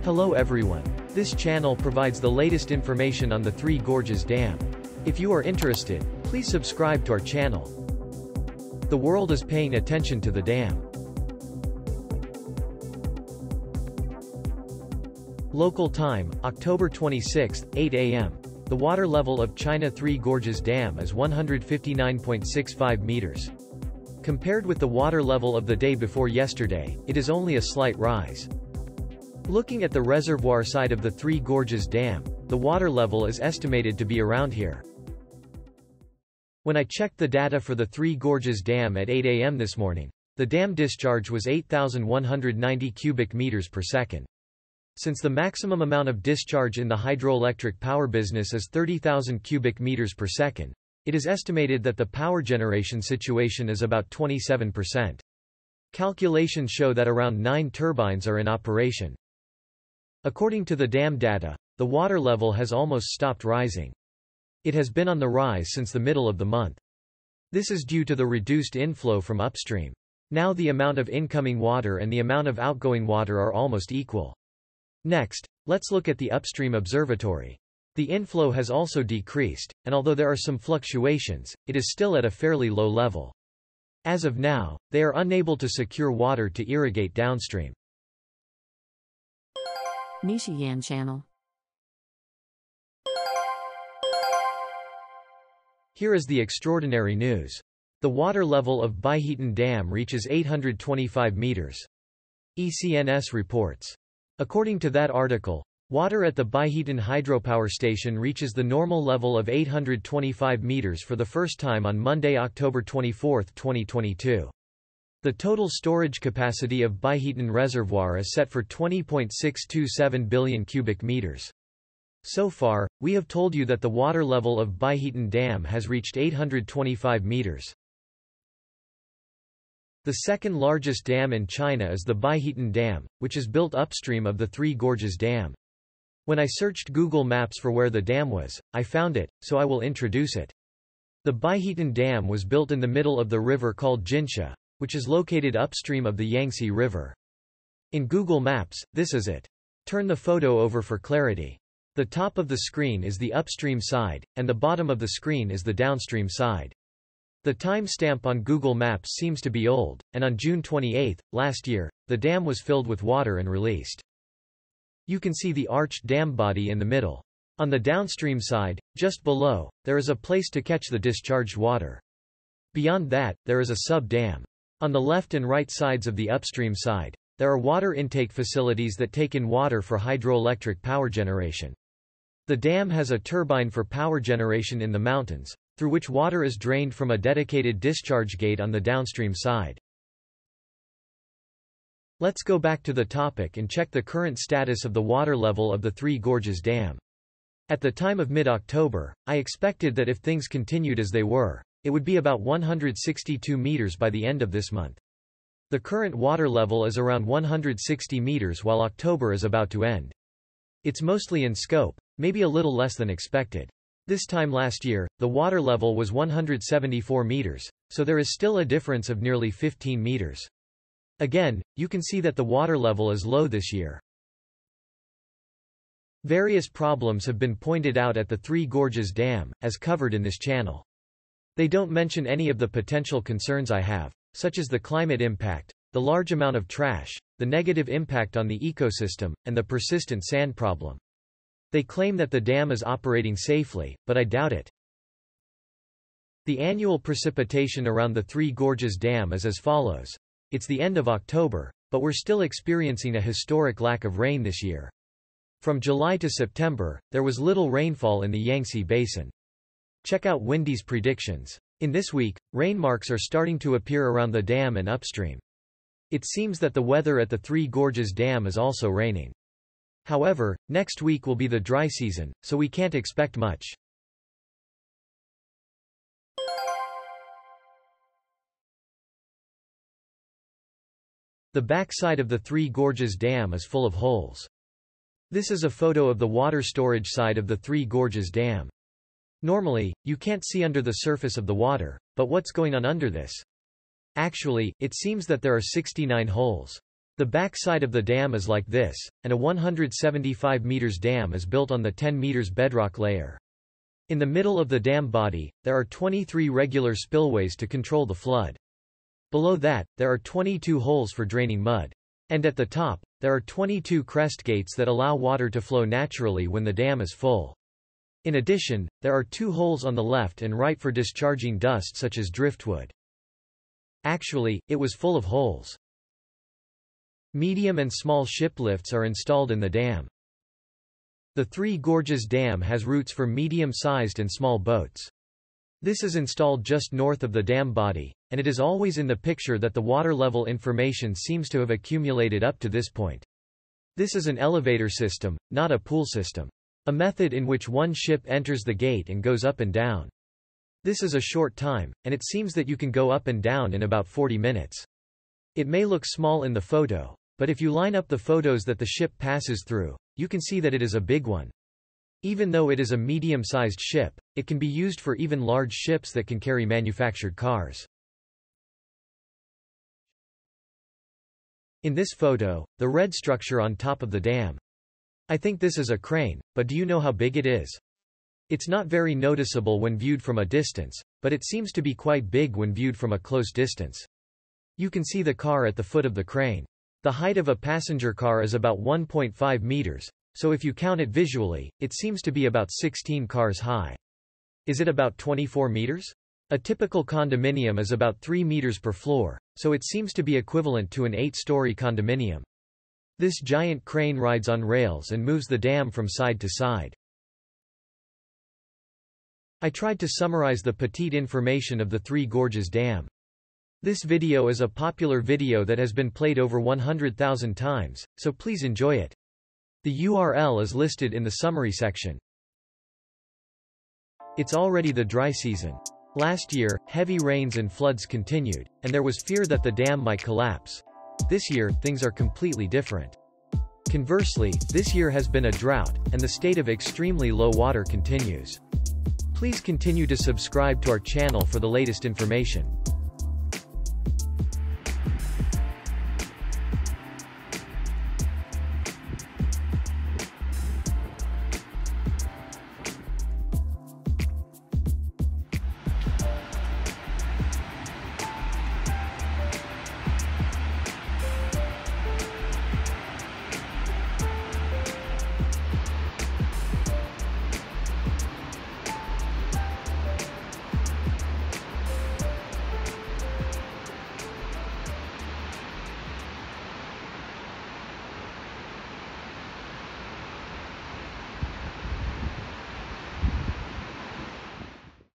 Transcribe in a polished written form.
Hello everyone. This channel provides the latest information on the Three Gorges Dam. If you are interested, please subscribe to our channel. The world is paying attention to the dam. Local time, October 26, 8 a.m. The water level of China Three Gorges Dam is 159.65 meters. Compared with the water level of the day before yesterday, it is only a slight rise. Looking at the reservoir side of the Three Gorges Dam, the water level is estimated to be around here. When I checked the data for the Three Gorges Dam at 8 a.m. this morning, the dam discharge was 8,190 cubic meters per second. Since the maximum amount of discharge in the hydroelectric power business is 30,000 cubic meters per second, it is estimated that the power generation situation is about 27%. Calculations show that around 9 turbines are in operation. According to the dam data, the water level has almost stopped rising. It has been on the rise since the middle of the month. This is due to the reduced inflow from upstream. Now the amount of incoming water and the amount of outgoing water are almost equal. Next, let's look at the upstream observatory. The inflow has also decreased, and although there are some fluctuations, it is still at a fairly low level. As of now, they are unable to secure water to irrigate downstream. NISHIYAN channel. Here is the extraordinary news. The water level of Baihetan Dam reaches 825 meters. ECNS reports. According to that article, water at the Baihetan hydropower station reaches the normal level of 825 meters for the first time on Monday, October 24, 2022. The total storage capacity of Baihetan Reservoir is set for 20.627 billion cubic meters. So far, we have told you that the water level of Baihetan Dam has reached 825 meters. The second largest dam in China is the Baihetan Dam, which is built upstream of the Three Gorges Dam. When I searched Google Maps for where the dam was, I found it, so I will introduce it. The Baihetan Dam was built in the middle of the river called Jinsha, which is located upstream of the Yangtze River. In Google Maps, this is it. Turn the photo over for clarity. The top of the screen is the upstream side, and the bottom of the screen is the downstream side. The timestamp on Google Maps seems to be old, and on June 28, last year, the dam was filled with water and released. You can see the arched dam body in the middle. On the downstream side, just below, there is a place to catch the discharged water. Beyond that, there is a sub-dam. On the left and right sides of the upstream side, there are water intake facilities that take in water for hydroelectric power generation. The dam has a turbine for power generation in the mountains, through which water is drained from a dedicated discharge gate on the downstream side. Let's go back to the topic and check the current status of the water level of the Three Gorges Dam. At the time of mid-October, I expected that if things continued as they were, it would be about 162 meters by the end of this month. The current water level is around 160 meters while October is about to end. It's mostly in scope, maybe a little less than expected. This time last year, the water level was 174 meters, so there is still a difference of nearly 15 meters. Again, you can see that the water level is low this year. Various problems have been pointed out at the Three Gorges Dam, as covered in this channel. They don't mention any of the potential concerns I have, such as the climate impact, the large amount of trash, the negative impact on the ecosystem, and the persistent sand problem. They claim that the dam is operating safely, but I doubt it. The annual precipitation around the Three Gorges Dam is as follows. It's the end of October, but we're still experiencing a historic lack of rain this year. From July to September, there was little rainfall in the Yangtze Basin. Check out Windy's predictions. In this week, rain marks are starting to appear around the dam and upstream. It seems that the weather at the Three Gorges Dam is also raining. However, next week will be the dry season, so we can't expect much. The backside of the Three Gorges Dam is full of holes. This is a photo of the water storage side of the Three Gorges Dam. Normally, you can't see under the surface of the water, but what's going on under this? Actually, it seems that there are 69 holes. The back side of the dam is like this, and a 175 meters dam is built on the 10 meters bedrock layer. In the middle of the dam body, there are 23 regular spillways to control the flood. Below that, there are 22 holes for draining mud. And at the top, there are 22 crest gates that allow water to flow naturally when the dam is full. In addition, there are 2 holes on the left and right for discharging dust such as driftwood. Actually, it was full of holes. Medium and small ship lifts are installed in the dam. The Three Gorges Dam has routes for medium-sized and small boats. This is installed just north of the dam body, and it is always in the picture that the water level information seems to have accumulated up to this point. This is an elevator system, not a pool system. A method in which one ship enters the gate and goes up and down. This is a short time, and it seems that you can go up and down in about 40 minutes. It may look small in the photo, but if you line up the photos that the ship passes through, you can see that it is a big one. Even though it is a medium-sized ship, it can be used for even large ships that can carry manufactured cars. In this photo, the red structure on top of the dam. I think this is a crane, but do you know how big it is? It's not very noticeable when viewed from a distance, but it seems to be quite big when viewed from a close distance. You can see the car at the foot of the crane. The height of a passenger car is about 1.5 meters, so if you count it visually, it seems to be about 16 cars high. Is it about 24 meters? A typical condominium is about 3 meters per floor, so it seems to be equivalent to an 8-story condominium. This giant crane rides on rails and moves the dam from side to side. I tried to summarize the petite information of the Three Gorges Dam. This video is a popular video that has been played over 100,000 times, so please enjoy it. The URL is listed in the summary section. It's already the dry season. Last year, heavy rains and floods continued, and there was fear that the dam might collapse. This year, things are completely different. Conversely, this year has been a drought, and the state of extremely low water continues. Please continue to subscribe to our channel for the latest information.